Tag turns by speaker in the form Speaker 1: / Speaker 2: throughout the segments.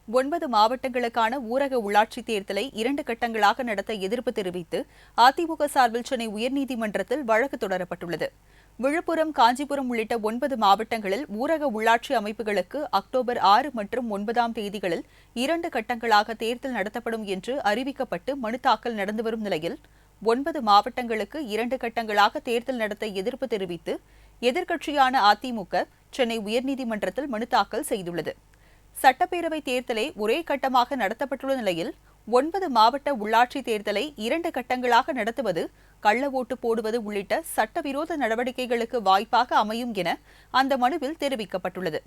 Speaker 1: 9 மாவட்டங்களுக்கான ஊரக உள்ளாட்சித் தேர்தலை 2 கட்டங்களாக நடத்த எதிர்ப்பு தெரிவித்து அதிமுக சார்பில் சென்னை உயர்நீதிமன்றத்தில் வழக்கு தொடரப்பட்டுள்ளது. விழுப்புரம், காஞ்சிபுரம் உள்ளிட்ட 9 மாவட்டங்களில் ஊரக உள்ளாட்சி அமைப்புகளுக்கு அக்டோபர் 6 மற்றும் 9ஆம் தேதிகளில் 2 கட்டங்களாக தேர்தல் நடத்தப்படும் என்று அறிவிக்கப்பட்டு மனு தாக்கல் நடந்து வரும் நிலையில் 9 மாவட்டங்களுக்கு 2 கட்டங்களாக தேர்தல் நடத்த எதிர்ப்பு தெரிவித்து எதிர்க்கட்சியான அதிமுக சென்னை உயர்நீதிமன்றத்தில் மனு தாக்கல் செய்துள்ளது. சட்டப்பேரவைத் தேர்தலை ஒரே கட்டமாக நடத்தப்பட்டுள்ள நிலையில் 9 மாவட்ட உள்ளாட்சித் தேர்தலை 2 கட்டங்களாக நடத்துவது கள்ள ஓட்டு போடுவது உள்ளிட்ட சட்டவிரோத நடவடிக்கைகளுக்கு வாய்ப்பாக அமையும் என அந்த மனுவில் தெரிவிக்கப்பட்டுள்ளது.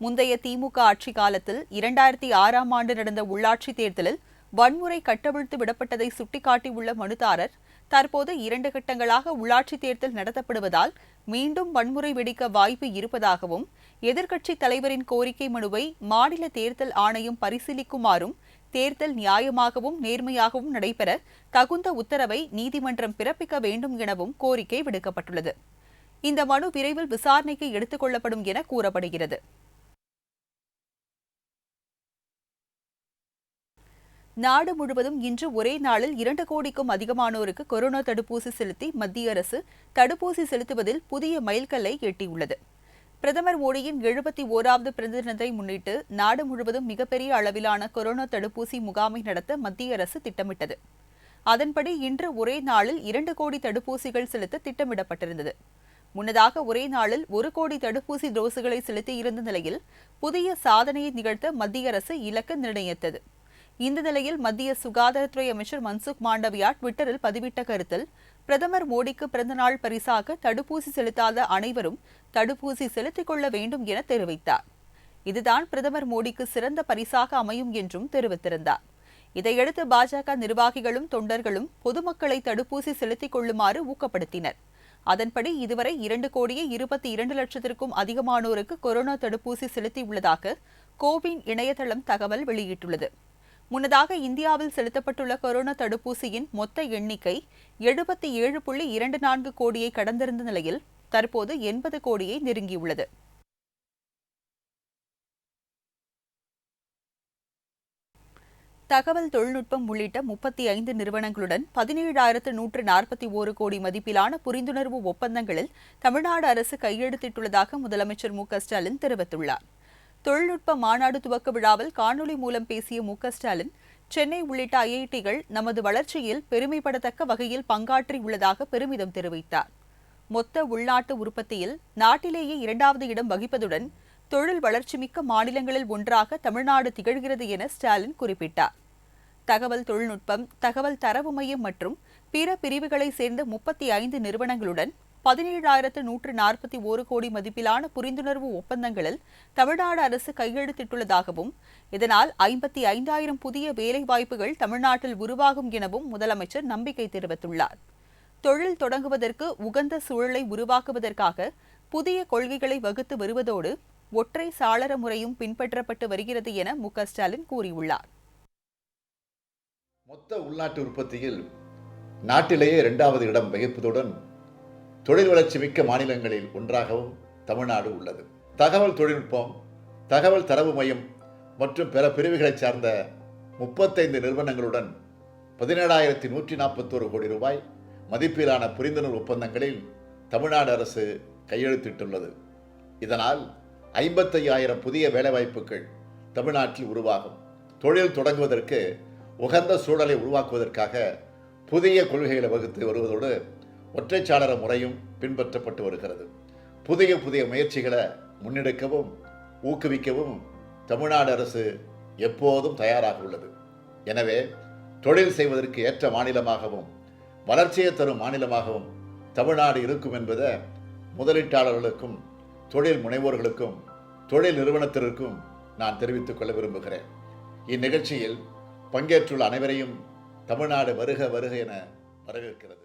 Speaker 1: முந்தைய திமுக ஆட்சி காலத்தில் 2006ஆம் ஆண்டு நடந்த உள்ளாட்சித் தேர்தலில் வன்முறை கட்டவிழ்த்து விடப்பட்டதை சுட்டிக்காட்டியுள்ள மனுதாரர், தற்போது 2 கட்டங்களாக உள்ளாட்சித் தேர்தல் நடத்தப்படுவதால் மீண்டும் வன்முறை வெடிக்க வாய்ப்பு இருப்பதாகவும், எதிர்க்கட்சித் தலைவரின் கோரிக்கை மனுவை மாநில தேர்தல் ஆணையம் பரிசீலிக்குமாறும், தேர்தல் நியாயமாகவும் நேர்மையாகவும் நடைபெற தகுந்த உத்தரவை நீதிமன்றம் பிறப்பிக்க வேண்டும் எனவும் கோரிக்கை விடுக்கப்பட்டுள்ளது. இந்த மனு விரைவில் விசாரணைக்கு எடுத்துக் கொள்ளப்படும் என கூறப்படுகிறது. நாடு முழுவதும் இன்று ஒரே நாளில் 2 கோடிக்கும் அதிகமானோருக்கு கொரோனா தடுப்பூசி செலுத்தி மத்திய அரசு தடுப்பூசி செலுத்துவதில் புதிய மைல்கல்லை எட்டியுள்ளது. பிரதமர் மோடியின் 71வது பிறந்த தினத்தை முன்னிட்டு நாடு முழுவதும் மிகப்பெரிய அளவிலான கொரோனா தடுப்பூசி முகாமை நடத்த மத்திய அரசு திட்டமிட்டது. அதன்படி இன்று ஒரே நாளில் 2 கோடி தடுப்பூசிகள் செலுத்த திட்டமிடப்பட்டிருந்தது. முன்னதாக ஒரே நாளில் 1 கோடி தடுப்பூசி டோஸுகளை செலுத்தியிருந்த நிலையில் புதிய சாதனையை நிகழ்த்த மத்திய அரசு இலக்கு நிர்ணயித்தது. இந்த நிலையில் மத்திய சுகாதாரத்துறை அமைச்சர் மன்சுக் மாண்டவியா ட்விட்டரில் பதிவிட்ட கருத்தில், பிரதமர் மோடிக்கு பிறந்தநாள் பரிசாக தடுப்பூசி செலுத்தாத அனைவரும் தடுப்பூசி செலுத்திக் கொள்ள வேண்டும் என தெரிவித்தார். இதுதான் பிரதமர் மோடிக்கு சிறந்த பரிசாக அமையும் என்றும் தெரிவித்திருந்தார். இதையடுத்து பாஜக நிர்வாகிகளும் தொண்டர்களும் பொதுமக்களை தடுப்பூசி செலுத்திக் கொள்ளுமாறு ஊக்கப்படுத்தினர். அதன்படி இதுவரை 2,22,00,000த்திற்கும் அதிகமானோருக்கு கொரோனா தடுப்பூசி செலுத்தியுள்ளதாக கோவின் இணையதளம் தகவல் வெளியிட்டுள்ளது. முன்னதாக இந்தியாவில் செலுத்தப்பட்டுள்ள கொரோனா தடுப்பூசியின் மொத்த எண்ணிக்கை 77.24 கோடியை கடந்திருந்த நிலையில் தற்போது 80 கோடியை நெருங்கியுள்ளது. தகவல் தொழில்நுட்பம் உள்ளிட்ட 35 நிறுவனங்களுடன் 17,141 கோடி மதிப்பிலான புரிந்துணர்வு ஒப்பந்தங்களில் தமிழ்நாடு அரசு கையெழுத்திட்டுள்ளதாக முதலமைச்சர் மு.க.ஸ்டாலின் தெரிவித்துள்ளார். தொழில்நுட்ப மாநாடு துவக்க விழாவில் காணொலி மூலம் பேசிய மு.க.ஸ்டாலின், சென்னை உள்ளிட்ட ஐஐடிகள் நமது வளர்ச்சியில் பெருமைப்படத்தக்க வகையில் பங்காற்றியுள்ளதாக பெருமிதம் தெரிவித்தார். மொத்த உள்நாட்டு உற்பத்தியில் நாட்டிலேயே 2வது இடம் வகிப்பதுடன் தொழில் வளர்ச்சிமிக்க மாநிலங்களில் ஒன்றாக தமிழ்நாடு திகழ்கிறது என ஸ்டாலின் குறிப்பிட்டார். தகவல் தொழில்நுட்பம், தகவல் தரவு மையம் மற்றும் பிற பிரிவுகளை சேர்ந்த 35 நிறுவனங்களுடன் 17,141 கோடி மதிப்பிலான புரிந்துணர்வு ஒப்பந்தங்களில் தமிழ்நாடு அரசு கையெழுத்திட்டுள்ளதாகவும், இதனால் 55,000 புதிய வேலைவாய்ப்புகள் தமிழ்நாட்டில் உருவாகும் எனவும் முதலமைச்சர் நம்பிக்கை தெரிவித்துள்ளார். தொழில் தொடங்குவதற்கு உகந்த சூழலை உருவாக்குவதற்காக புதிய கொள்கைகளை வகுத்து வருவதோடு ஒற்றை சாளர முறையும் பின்பற்றப்பட்டு வருகிறது என மு.க.ஸ்டாலின் கூறியுள்ளார்.
Speaker 2: மொத்த உள்நாட்டு உற்பத்தியில் நாட்டிலேயே 2வது இடம் வகிப்பதுடன் தொழில் வளர்ச்சி மிக்க மாநிலங்களில் ஒன்றாகவும் தமிழ்நாடு உள்ளது. தகவல் தொழில்நுட்பம், தகவல் தரவு மையம் மற்றும் பிற பிரிவுகளைச் சார்ந்த 35 நிறுவனங்களுடன் 17,141 கோடி ரூபாய் மதிப்பிலான புரிந்துணர்வு ஒப்பந்தங்களில் தமிழ்நாடு அரசு கையெழுத்திட்டுள்ளது. இதனால் 55,000 புதிய வேலைவாய்ப்புகள் தமிழ்நாட்டில் உருவாகும். தொழில் தொடங்குவதற்கு உகந்த சூழலை உருவாக்குவதற்காக புதிய கொள்கைகளை வகுத்து வருவதோடு ஒற்றைச்சாளர முறையும் பின்பற்றப்பட்டு வருகிறது. புதிய முயற்சிகளை முன்னெடுக்கவும் ஊக்குவிக்கவும் தமிழ்நாடு அரசு எப்போதும் தயாராக உள்ளது. எனவே தொழில் செய்வதற்கு ஏற்ற மாநிலமாகவும் வளர்ச்சியை தரும் மாநிலமாகவும் தமிழ்நாடு இருக்கும் என்பதை முதலீட்டாளர்களுக்கும் தொழில் முனைவோர்களுக்கும் தொழில் நிறுவனத்திற்கும் நான் தெரிவித்துக் கொள்ள விரும்புகிறேன். இந்நிகழ்ச்சியில் பங்கேற்றுள்ள அனைவரையும் தமிழ்நாடு வருக வருக என வரவேற்கிறது.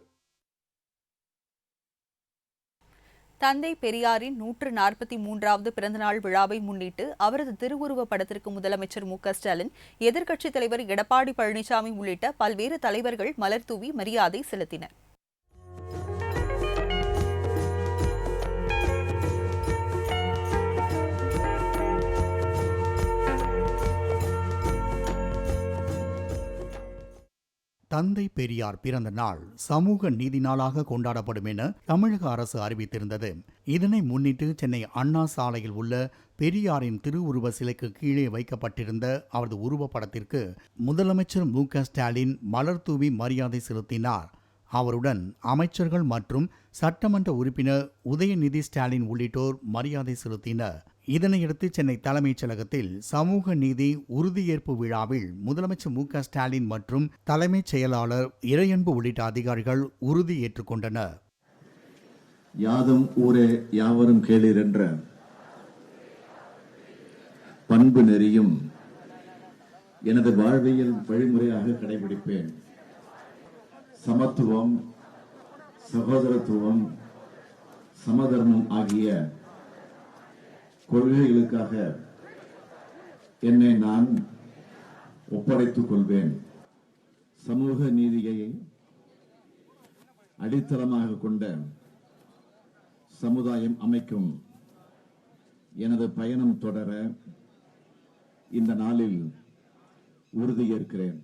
Speaker 1: தந்தை பெரியாரின் 143வது பிறந்தநாள் விழாவை முன்னிட்டு அவரது திருவுருவப் படத்திற்கு முதலமைச்சர் மு.க.ஸ்டாலின், எதிர்க்கட்சித் தலைவர் எடப்பாடி பழனிசாமி உள்ளிட்ட பல்வேறு தலைவர்கள் மலர்தூவி மரியாதை செலுத்தினர்.
Speaker 3: தந்தை பெரியார் பிறந்த நாள் சமூக நீதி நாளாக கொண்டாடப்படும் என தமிழக அரசு அறிவித்திருந்தது. இதனை முன்னிட்டு சென்னை அண்ணா சாலையில் உள்ள பெரியாரின் திருவுருவ சிலைக்கு கீழே வைக்கப்பட்டிருந்த அவரது உருவப்படத்திற்கு முதலமைச்சர் மு.க.ஸ்டாலின் மலர் தூவி மரியாதை செலுத்தினார். அவருடன் அமைச்சர்கள் மற்றும் சட்டமன்ற உறுப்பினர் உதயநிதி ஸ்டாலின் உள்ளிட்டோர் மரியாதை செலுத்தினர். இதனையடுத்து சென்னை தலைமைச் செயலகத்தில் சமூக நீதி உறுதியேற்பு விழாவில் முதலமைச்சர் மு.க.ஸ்டாலின் மற்றும் தலைமைச் செயலாளர் இறையன்பு உள்ளிட்ட அதிகாரிகள் உறுதி ஏற்றுக்கொண்டனர்.
Speaker 4: யாதும் ஊரே யாவரும் கேளீர் என்ற பண்பு நெறியும் எனது வாழ்வியல் வழிமுறையாக கடைபிடிப்பேன். சமத்துவம், சகோதரத்துவம், சமதர்மம் ஆகிய கொள்கைகளுக்காக என்னை நான் ஒப்படைத்துக் கொள்வேன். சமூக நீதியை அடித்தளமாக கொண்ட சமுதாயம் அமைக்கும் எனது பயணம் தொடர இந்த நாளில் உறுதியேற்கிறேன்.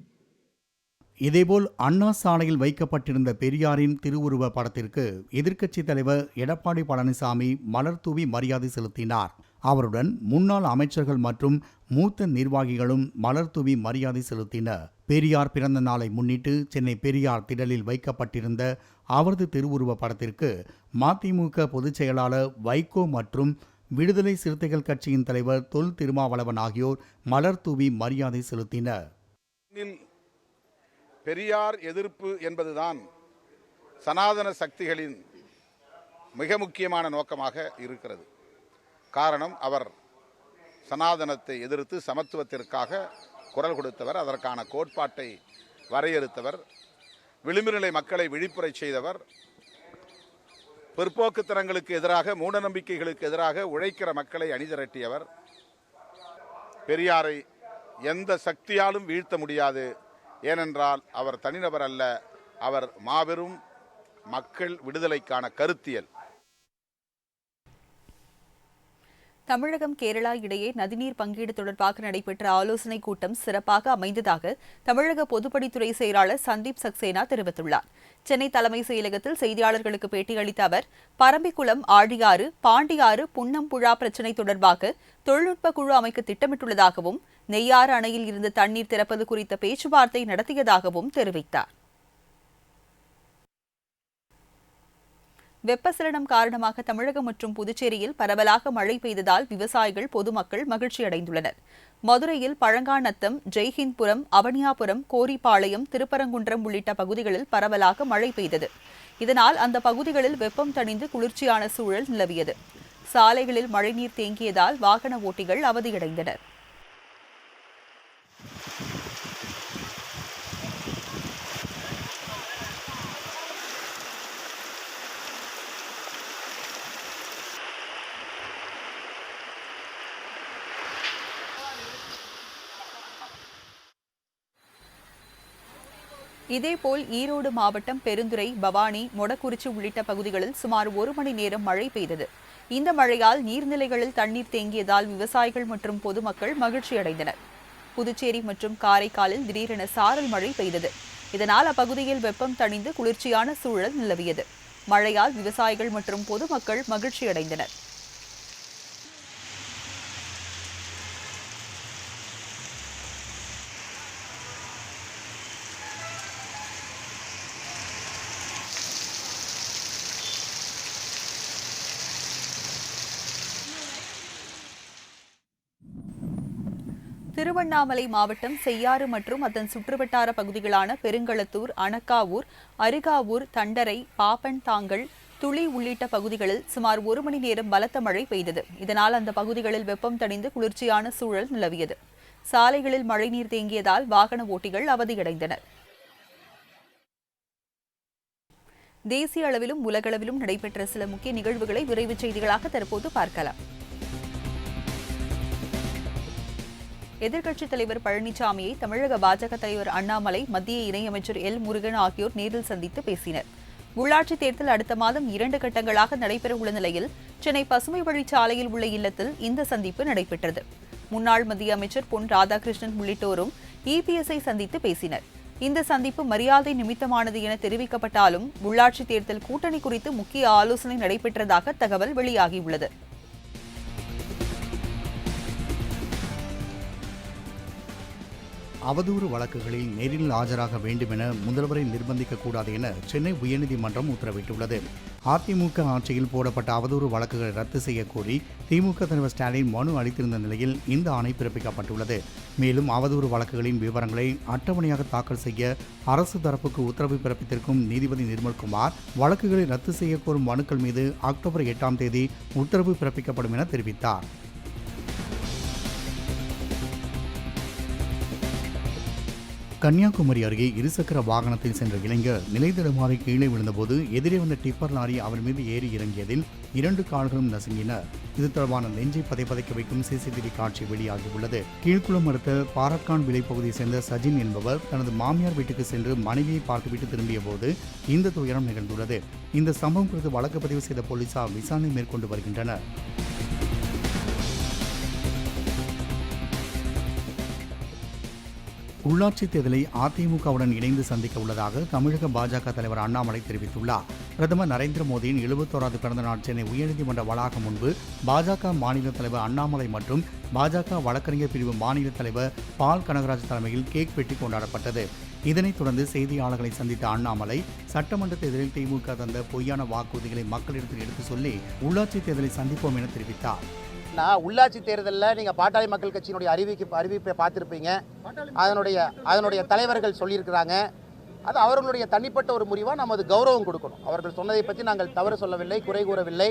Speaker 3: இதேபோல் அண்ணா சாலையில் வைக்கப்பட்டிருந்த பெரியாரின் திருவுருவ படத்திற்கு எதிர்க்கட்சித் தலைவர் எடப்பாடி பழனிசாமி மலர் தூவி மரியாதை செலுத்தினார். அவருடன் முன்னாள் அமைச்சர்கள் மற்றும் மூத்த நிர்வாகிகளும் மலர் தூவி மரியாதை செலுத்தினர். பெரியார் பிறந்த நாளை முன்னிட்டு சென்னை பெரியார் திடலில் வைக்கப்பட்டிருந்த அவரது திருவுருவ படத்திற்கு மதிமுக பொதுச் செயலாளர் வைகோ மற்றும் விடுதலை சிறுத்தைகள் கட்சியின் தலைவர் தொல் திருமாவளவன் ஆகியோர் மலர் தூவி மரியாதை செலுத்தினர்.
Speaker 5: பெரியார் எதிர்ப்பு என்பதுதான் சனாதன சக்திகளின் மிக முக்கியமான நோக்கமாக இருக்கிறது. காரணம், அவர் சனாதனத்தை எதிர்த்து சமத்துவத்திற்காக குரல் கொடுத்தவர், அதற்கான கோட்பாட்டை வரையறுத்தவர், விளிம்புநிலை மக்களை விழிப்புறச் செய்தவர், பிற்போக்குத்தனங்களுக்கு எதிராக, மூடநம்பிக்கைகளுக்கு எதிராக உழைக்கிற மக்களை அணிதிரட்டியவர். பெரியாரை எந்த சக்தியாலும் வீழ்த்த முடியாது. ஏனென்றால் அவர் தனிநபர் அல்ல, அவர் மாபெரும் மக்கள் விடுதலைக்கான கருத்தியல்.
Speaker 1: தமிழகம் கேரளா இடையே நதிநீர் பங்கீடு தொடர்பாக நடைபெற்ற ஆலோசனைக் கூட்டம் சிறப்பாக அமைந்ததாக தமிழக பொதுப்பணித்துறை செயலாளர் சந்தீப் சக்சேனா தெரிவித்துள்ளார். சென்னை தலைமை செயலகத்தில் செய்தியாளர்களுக்கு பேட்டியளித்த அவர், பரம்பிக்குளம், ஆழியாறு, பாண்டியாறு, புன்னம்புழா பிரச்சினை தொடர்பாக தொழில்நுட்ப குழு அமைக்க திட்டமிட்டுள்ளதாகவும், நெய்யாறு அணையில் இருந்து தண்ணீர் திறப்பது குறித்த பேச்சுவார்த்தை நடத்தியதாகவும் தெரிவித்தார். வெப்பசலனம் காரணமாக தமிழகம் மற்றும் புதுச்சேரியில் பரவலாக மழை பெய்ததால் விவசாயிகள், பொதுமக்கள் மகிழ்ச்சியடைந்துள்ளனர். மதுரையில் பழங்காநத்தம், ஜெய்ஹிந்த்புரம், அவனியாபுரம், கோரிப்பாளையம், திருப்பரங்குன்றம் உள்ளிட்ட பகுதிகளில் பரவலாக மழை பெய்தது. இதனால் அந்த பகுதிகளில் வெப்பம் தணிந்து குளிர்ச்சியான சூழல் நிலவியது. சாலைகளில் மழைநீர் தேங்கியதால் வாகன ஓட்டிகள் அவதியடைந்தனர். இதேபோல் ஈரோடு மாவட்டம் பெருந்துறை, பவானி, மொடக்குறிச்சி உள்ளிட்ட பகுதிகளில் சுமார் 1 மணி நேரம் மழை பெய்தது. இந்த மழையால் நீர்நிலைகளில் தண்ணீர் தேங்கியதால் விவசாயிகள் மற்றும் பொதுமக்கள் மகிழ்ச்சியடைந்தனர். புதுச்சேரி மற்றும் காரைக்காலில் திடீரென சாரல் மழை பெய்தது. இதனால் அப்பகுதியில் வெப்பம் தணிந்து குளிர்ச்சியான சூழல் நிலவியது. மழையால் விவசாயிகள் மற்றும் பொதுமக்கள் மகிழ்ச்சியடைந்தனர். திருவண்ணாமலை மாவட்டம் செய்யாறு மற்றும் அதன் சுற்றுவட்டார பகுதிகளான பெருங்களத்தூர், அணக்காவூர், அரிகாவூர், தண்டரை, பாப்பன் தாங்கல், துளி உள்ளிட்ட பகுதிகளில் சுமார் 1 மணி நேரம் பலத்த மழை பெய்தது. இதனால் அந்த பகுதிகளில் வெப்பம் தணிந்து குளிர்ச்சியான சூழல் நிலவியது. சாலைகளில் மழைநீர் தேங்கியதால் வாகன ஓட்டிகள் அவதியடைந்தனர். தேசிய அளவிலும் உலகளவிலும் நடைபெற்ற சில முக்கிய நிகழ்வுகளை விரைவு செய்திகளாக தற்போது பார்க்கலாம். எதிர்க்கட்சித் தலைவர் பழனிசாமியை தமிழக பாஜக தலைவர் அண்ணாமலை, மத்திய இணையமைச்சர் எல். முருகன் ஆகியோர் நேரில் சந்தித்து பேசினர். உள்ளாட்சித் தேர்தல் அடுத்த மாதம் 2 கட்டங்களாக நடைபெறவுள்ள நிலையில் சென்னை பசுமை வழிச்சாலையில் உள்ள இல்லத்தில் இந்த சந்திப்பு நடைபெற்றது. முன்னாள் மத்திய அமைச்சர் பொன் ராதாகிருஷ்ணன் உள்ளிட்டோரும் இபிஎஸ்ஐ சந்தித்து பேசினர். இந்த சந்திப்பு மரியாதை நிமித்தமானது என தெரிவிக்கப்பட்டாலும் உள்ளாட்சித் தேர்தல் கூட்டணி குறித்து முக்கிய ஆலோசனை நடைபெற்றதாக தகவல் வெளியாகியுள்ளது.
Speaker 3: அவதூறு வழக்குகளில் நேரில் ஆஜராக வேண்டும் என முதல்வரை நிர்பந்திக்கக்கூடாது என சென்னை உயர்நீதிமன்றம் உத்தரவிட்டுள்ளது. அதிமுக ஆட்சியில் போடப்பட்ட அவதூறு வழக்குகளை ரத்து செய்ய கோரி திமுக தலைவர் ஸ்டாலின் மனு அளித்திருந்த நிலையில் இந்த ஆணை பிறப்பிக்கப்பட்டுள்ளது. மேலும் அவதூறு வழக்குகளின் விவரங்களை அட்டவணையாக தாக்கல் செய்ய அரசு தரப்புக்கு உத்தரவு பிறப்பித்திருக்கும் நீதிபதி நிர்மல்குமார் வழக்குகளை ரத்து செய்ய கோரும் மனுக்கள் மீது அக்டோபர் 8ஆம் தேதி உத்தரவு பிறப்பிக்கப்படும் என தெரிவித்தார். கன்னியாகுமரி அருகே இருசக்கர வாகனத்தில் சென்ற இளைஞர் நிலைதடுமாறி கீழே விழுந்தபோது எதிரே வந்த டிப்பர் லாரி அவர் மீது ஏறி இறங்கியதில் 2 கால்களும் நசுங்கின. இது தொடர்பான நெஞ்சை பதைக்க வைக்கும் சிசிடிவி காட்சி வெளியாகியுள்ளது. கீழ்குளம் அடுத்த பாரக்கான் விலை பகுதியை சேர்ந்த சஜின் என்பவர் தனது மாமியார் வீட்டுக்கு சென்று மனைவியை பார்த்துவிட்டு திரும்பிய போது இந்த துயரம் நிகழ்ந்துள்ளது. இந்த சம்பவம் குறித்து வழக்கு பதிவு செய்த போலீசார் விசாரணை மேற்கொண்டு வருகின்றனர். உள்ளாட்சித் தேர்தலை அதிமுகவுடன் இணைந்து சந்திக்க உள்ளதாக தமிழக பாஜக தலைவர் அண்ணாமலை தெரிவித்துள்ளார். பிரதமர் நரேந்திர மோடியின் 71வது பிறந்தநாள் சென்னை உயர்நீதிமன்ற வளாகம் முன்பு பாஜக மாநில தலைவர் அண்ணாமலை மற்றும் பாஜக வழக்கறிஞர் பிரிவு மாநில தலைவர் பால் கனகராஜ் தலைமையில் கேக் வெட்டி கொண்டாடப்பட்டது. இதனைத் தொடர்ந்து செய்தியாளர்களை சந்தித்த அண்ணாமலை சட்டமன்ற தேர்தலில் திமுக தந்த பொய்யான வாக்குறுதிகளை மக்களிடத்தில் எடுத்து சொல்லி உள்ளாட்சித் தேர்தலை சந்திப்போம் என தெரிவித்தார்.
Speaker 6: உள்ளாட்சி தேர்தலில் நீங்கள் பாட்டாளி மக்கள் கட்சியினுடைய அறிவிப்பை பார்த்துருப்பீங்க. அதனுடைய தலைவர்கள் சொல்லியிருக்கிறாங்க. அது அவர்களுடைய தனிப்பட்ட ஒரு முடிவாக நம்ம அது கௌரவம் கொடுக்கணும். அவர்கள் சொன்னதை பற்றி நாங்கள் தவறு சொல்லவில்லை, குறை கூறவில்லை.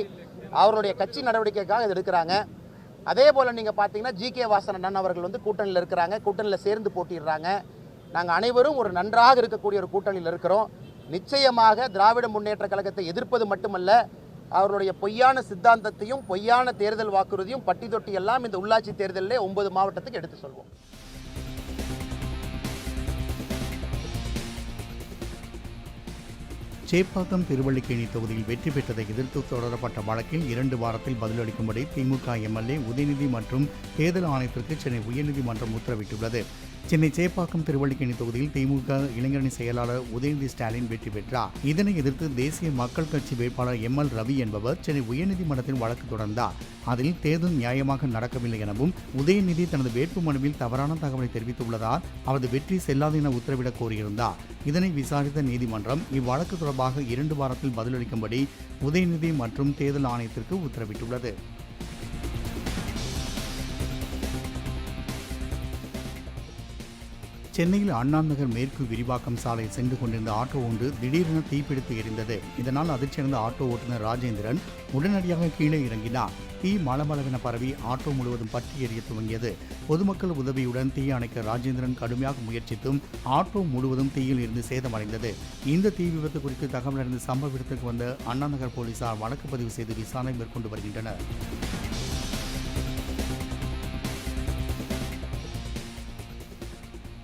Speaker 6: அவருடைய கட்சி நடவடிக்கைக்காக இது எடுக்கிறாங்க. அதே போல் நீங்கள் பார்த்தீங்கன்னா ஜி.கே. வாசன் அண்ணன் அவர்கள் கூட்டணியில் இருக்கிறாங்க, கூட்டணியில் சேர்ந்து போட்டிடுறாங்க. நாங்கள் அனைவரும் ஒரு நன்றாக இருக்கக்கூடிய ஒரு கூட்டணியில் இருக்கிறோம். நிச்சயமாக திராவிட முன்னேற்ற கழகத்தை எதிர்ப்பது மட்டுமல்ல, அவருடைய பொய்யான சித்தாந்தத்தையும் பொய்யான தேர்தல் வாக்குறுதியும் பட்டி தொட்டி எல்லாம் இந்த உள்ளாட்சி தேர்தலிலே 9 மாவட்டத்துக்கு எடுத்து சொல்வோம்.
Speaker 3: சேப்பாக்கம் திருவல்லிக்கேணி தொகுதியில் வெற்றி பெற்றதை எதிர்த்து தொடரப்பட்ட வழக்கில் 2 வாரத்தில் பதிலளிக்கும்படி திமுக எம்எல்ஏ உதயநிதி மற்றும் தேர்தல் ஆணையத்திற்கு சென்னை உயர்நீதிமன்றம் உத்தரவிட்டுள்ளது. சென்னை சேப்பாக்கம் திருவல்லிக்கேணி தொகுதியில் திமுக இளைஞரணி செயலாளர் உதயநிதி ஸ்டாலின் வெற்றி பெற்றார். இதனை எதிர்த்து தேசிய மக்கள் கட்சி வேட்பாளர் எம்.எல். ரவி என்பவர் சென்னை உயர்நீதிமன்றத்தில் வழக்கு தொடர்ந்தார். அதில் தேர்தல் நியாயமாக நடக்கவில்லை எனவும் உதயநிதி தனது வேட்பு மனுவில் தவறான தகவலை தெரிவித்துள்ளதால் அவரது வெற்றி செல்லாது என உத்தரவிடக் கோரியிருந்தார். இதனை விசாரித்த நீதிமன்றம் இவ்வழக்கு தொடர்பாக 2 வாரத்தில் பதிலளிக்கும்படி உதயநிதி மற்றும் தேர்தல் ஆணையத்திற்கு உத்தரவிட்டுள்ளது. சென்னையில் அண்ணா நகர் மேற்கு விரிவாக்கம் சாலையில் சென்று கொண்டிருந்த ஆட்டோ ஒன்று திடீரென தீப்பிடித்து எரிந்தது. இதனால் அதிர்ச்சியடைந்த ஆட்டோ ஓட்டுநர் ராஜேந்திரன் உடனடியாக கீழே இறங்கினார். தீ மளமளவென பரவி ஆட்டோ முழுவதும் பற்றி எரிய துவங்கியது. பொதுமக்கள் உதவியுடன் தீ அணைக்க ராஜேந்திரன் கடுமையாக முயற்சித்தும் ஆட்டோ முழுவதும் தீயில் இருந்து சேதமடைந்தது. இந்த தீ விபத்து குறித்து தகவல் அறிந்து சம்பவ இடத்திற்கு வந்த அண்ணா நகர் போலீசார் வழக்கு பதிவு செய்து விசாரணை மேற்கொண்டு வருகின்றனர்.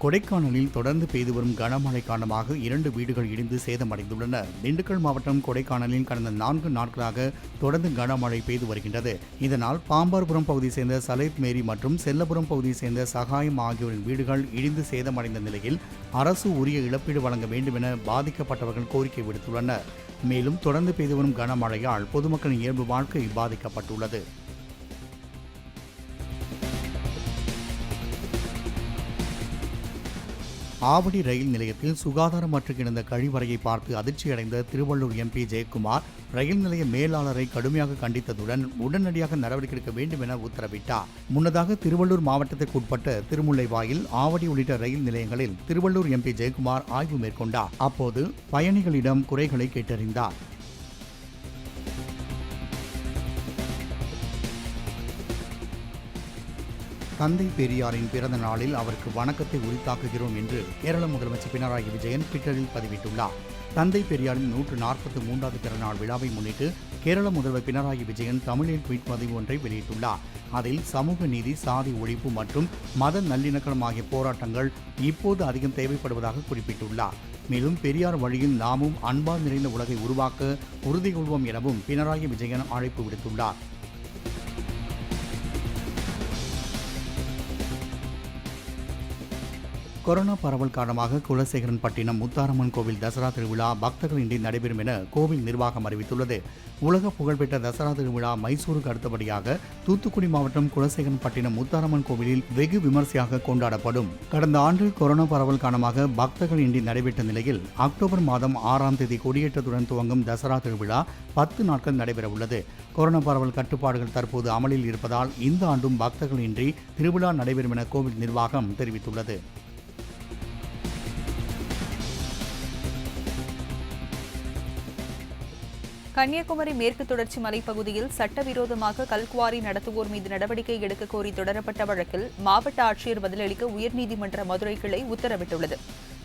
Speaker 3: கொடைக்கானலில் தொடர்ந்து பெய்து வரும் கனமழை காரணமாக 2 வீடுகள் இடிந்து சேதமடைந்துள்ளன. திண்டுக்கல் மாவட்டம் கொடைக்கானலில் கடந்த 4 நாட்களாக தொடர்ந்து கனமழை பெய்து வருகின்றது. இதனால் பாம்பார்புரம் பகுதியை சேர்ந்த சலேத் மேரி மற்றும் செல்லபுரம் பகுதியை சேர்ந்த சகாயம் ஆகியோரின் வீடுகள் இடிந்து சேதமடைந்த நிலையில் அரசு உரிய இழப்பீடு வழங்க வேண்டும் என பாதிக்கப்பட்டவர்கள் கோரிக்கை விடுத்துள்ளனர். மேலும் தொடர்ந்து பெய்து வரும் கனமழையால் பொதுமக்களின் இயல்பு வாழ்க்கை பாதிக்கப்பட்டுள்ளது. ஆவடி ரயில் நிலையத்தில் சுகாதாரமற்று கிடந்த கழிவறையை பார்த்து அதிர்ச்சியடைந்த திருவள்ளூர் எம்பி ஜெயக்குமார் ரயில் நிலைய மேலாளரை கடுமையாக கண்டித்ததுடன் உடனடியாக நடவடிக்கை எடுக்க வேண்டும் என உத்தரவிட்டார். முன்னதாக திருவள்ளூர் மாவட்டத்திற்கு உட்பட்ட திருமுல்லைவாயில், ஆவடி உள்ளிட்ட ரயில் நிலையங்களில் திருவள்ளூர் எம்பி ஜெயக்குமார் ஆய்வு மேற்கொண்டார். அப்போது பயணிகளிடம் குறைகளை கேட்டறிந்தார். தந்தை பெரியாரின் பிறந்த நாளில் அவருக்கு வணக்கத்தை உரித்தாக்குகிறோம் என்று கேரள முதலமைச்சர் பினராயி விஜயன் ட்விட்டரில் பதிவிட்டுள்ளார். தந்தை பெரியாரின் 143வது பிறந்தநாள் விழாவை முன்னிட்டு கேரள முதல்வர் பினராயி விஜயன் தமிழில் ட்வீட் பதிவு ஒன்றை வெளியிட்டுள்ளார். அதில் சமூக நீதி, சாதி ஒழிப்பு மற்றும் மத நல்லிணக்கம் ஆகிய போராட்டங்கள் இப்போது அதிகம் தேவைப்படுவதாக குறிப்பிட்டுள்ளார். மேலும் பெரியார் வழியில் நாமும் அன்பால் நிறைந்த உலகை உருவாக்க உறுதி கொள்வோம் எனவும் பினராயி விஜயன் அழைப்பு விடுத்துள்ளார். கொரோனா பரவல் காரணமாக குலசேகரன்பட்டினம் முத்தாரம்மன் கோவில் தசரா திருவிழா பக்தர்களின்றி நடைபெறும் என கோவில் நிர்வாகம் அறிவித்துள்ளது. உலக புகழ்பெற்ற தசரா திருவிழா மைசூருக்கு அடுத்தபடியாக தூத்துக்குடி மாவட்டம் குலசேகரன்பட்டினம் முத்தாரம்மன் கோவிலில் வெகு விமர்சையாக கொண்டாடப்படும். கடந்த ஆண்டு கொரோனா பரவல் காரணமாக பக்தர்கள் இன்றி நடைபெற்ற நிலையில் அக்டோபர் மாதம் 6ஆம் தேதி கொடியேற்றத்துடன் துவங்கும் தசரா திருவிழா 10 நாட்கள் நடைபெற உள்ளது. கொரோனா பரவல் கட்டுப்பாடுகள் தற்போது அமலில் இருப்பதால் இந்த ஆண்டும் பக்தர்கள் இன்றி திருவிழா நடைபெறும் என கோவில் நிர்வாகம் தெரிவித்துள்ளது.
Speaker 1: கன்னியாகுமரி மேற்கு தொடர்ச்சி மலைப்பகுதியில் சட்டவிரோதமாக கல்குவாரி நடத்துவோர் மீது நடவடிக்கை எடுக்க கோரி தொடரப்பட்ட வழக்கில் மாவட்ட ஆட்சியர் பதிலளிக்க உயர்நீதிமன்ற மதுரை கிளை உத்தரவிட்டுள்ளது.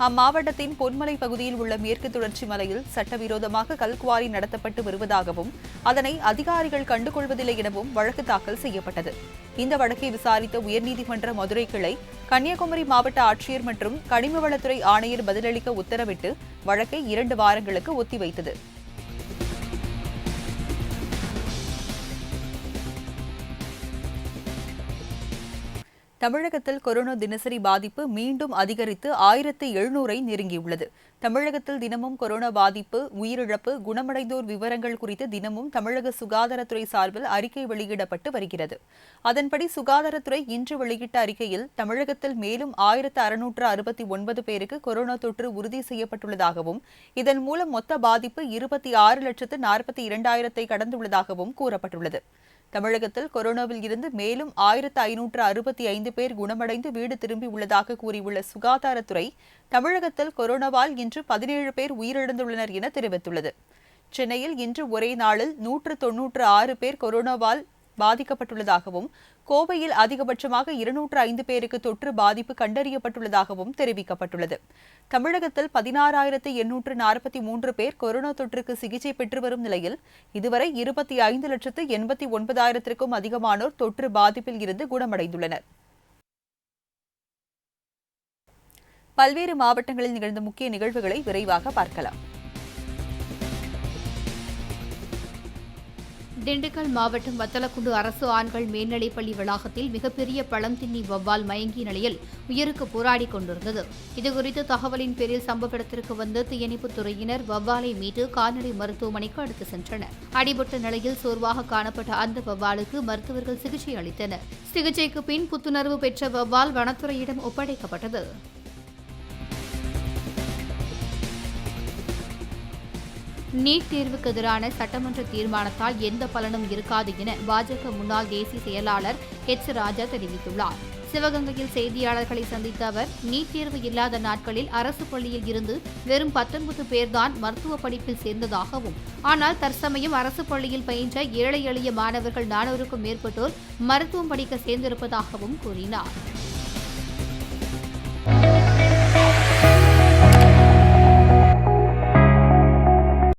Speaker 1: அம்மாவட்டத்தின் பொன்மலை பகுதியில் உள்ள மேற்கு தொடர்ச்சி மலையில் சட்டவிரோதமாக கல்குவாரி நடத்தப்பட்டு வருவதாகவும் அதனை அதிகாரிகள் கண்டுகொள்வதில்லை எனவும் வழக்கு தாக்கல் செய்யப்பட்டது. இந்த வழக்கை விசாரித்த உயர்நீதிமன்ற மதுரை கிளை கன்னியாகுமரி மாவட்ட ஆட்சியர் மற்றும் கனிமவளத்துறை ஆணையர் பதிலளிக்க உத்தரவிட்டு வழக்கை 2 வாரங்களுக்கு ஒத்திவைத்தது. தமிழகத்தில் கொரோனா தினசரி பாதிப்பு மீண்டும் அதிகரித்து 1700 நெருங்கியுள்ளது. தமிழகத்தில் தினமும் கொரோனா பாதிப்பு, உயிரிழப்பு, குணமடைந்தோர் விவரங்கள் குறித்து தினமும் தமிழக சுகாதாரத்துறை சார்பில் அறிக்கை வெளியிடப்பட்டு வருகிறது. அதன்படி சுகாதாரத்துறை இன்று வெளியிட்ட அறிக்கையில் தமிழகத்தில் மேலும் 1669 பேருக்கு கொரோனா தொற்று உறுதி செய்யப்பட்டுள்ளதாகவும் இதன் மூலம் மொத்த பாதிப்பு 26,42,000 கடந்துள்ளதாகவும் கூறப்பட்டுள்ளது. தமிழகத்தில் கொரோனாவில் இருந்து மேலும் 1565 பேர் குணமடைந்து வீடு திரும்பியுள்ளதாக கூறியுள்ள சுகாதாரத்துறை தமிழகத்தில் கொரோனாவால் இன்று 17 பேர் உயிரிழந்துள்ளனர் என தெரிவித்துள்ளது. சென்னையில் இன்று ஒரே நாளில் 196 பேர் கொரோனாவால் பாதிக்கப்பட்டுள்ளதாகவும் கோவையில் அதிகபட்சமாக 205 பேருக்கு தொற்று பாதிப்பு கண்டறியப்பட்டுள்ளதாகவும் தெரிவிக்கப்பட்டுள்ளது. தமிழகத்தில் 16,843 பேர் கொரோனா தொற்றுக்கு சிகிச்சை பெற்று வரும் நிலையில் இதுவரை 25,89,000க்கும் அதிகமானோர் தொற்று பாதிப்பில் இருந்து குணமடைந்துள்ளனர். பல்வேறு மாவட்டங்களில் நிகழ்ந்த முக்கிய நிகழ்வுகளை விரைவாக பார்க்கலாம்.
Speaker 7: திண்டுக்கல் மாவட்டம் வத்தலக்குண்டு அரசு ஆண்கள் மேல்நிலைப்பள்ளி வளாகத்தில் மிகப்பெரிய பழம் தின்னி வவ்வால் மயங்கிய நிலையில் உயிருக்கு போராடி கொண்டிருந்தது. இதுகுறித்து தகவலின் பேரில் சம்பவ இடத்திற்கு வந்த தீயணைப்புத் துறையினர் வவ்வாலை மீட்டு கால்நடை மருத்துவமனைக்கு எடுத்து சென்றனர். அடிபட்ட நிலையில் சோர்வாக காணப்பட்ட அந்த வவ்வாலுக்கு மருத்துவர்கள் சிகிச்சை அளித்தனர். சிகிச்சைக்கு பின் புத்துணர்வு பெற்ற வவ்வால் வனத்துறையிடம் ஒப்படைக்கப்பட்டது. நீட் தேர்வுக்கு எதிரான சட்டமன்ற தீர்மானத்தால் எந்த பலனும் இருக்காது என பாஜக முன்னாள் தேசிய செயலாளர் எச். ராஜா தெரிவித்துள்ளார். சிவகங்கையில் செய்தியாளர்களை சந்தித்த அவர், நீட் தேர்வு இல்லாத நாட்களில் அரசு பள்ளியில் இருந்து வெறும் 19 பேர்தான் மருத்துவ படிப்பில் சேர்ந்ததாகவும், ஆனால் தற்சமயம் அரசு பள்ளியில் பயின்ற ஏழை எளிய மாணவர்கள் 400க்கும் மேற்பட்டோர் மருத்துவம் படிக்க சேர்ந்திருப்பதாகவும் கூறினார்.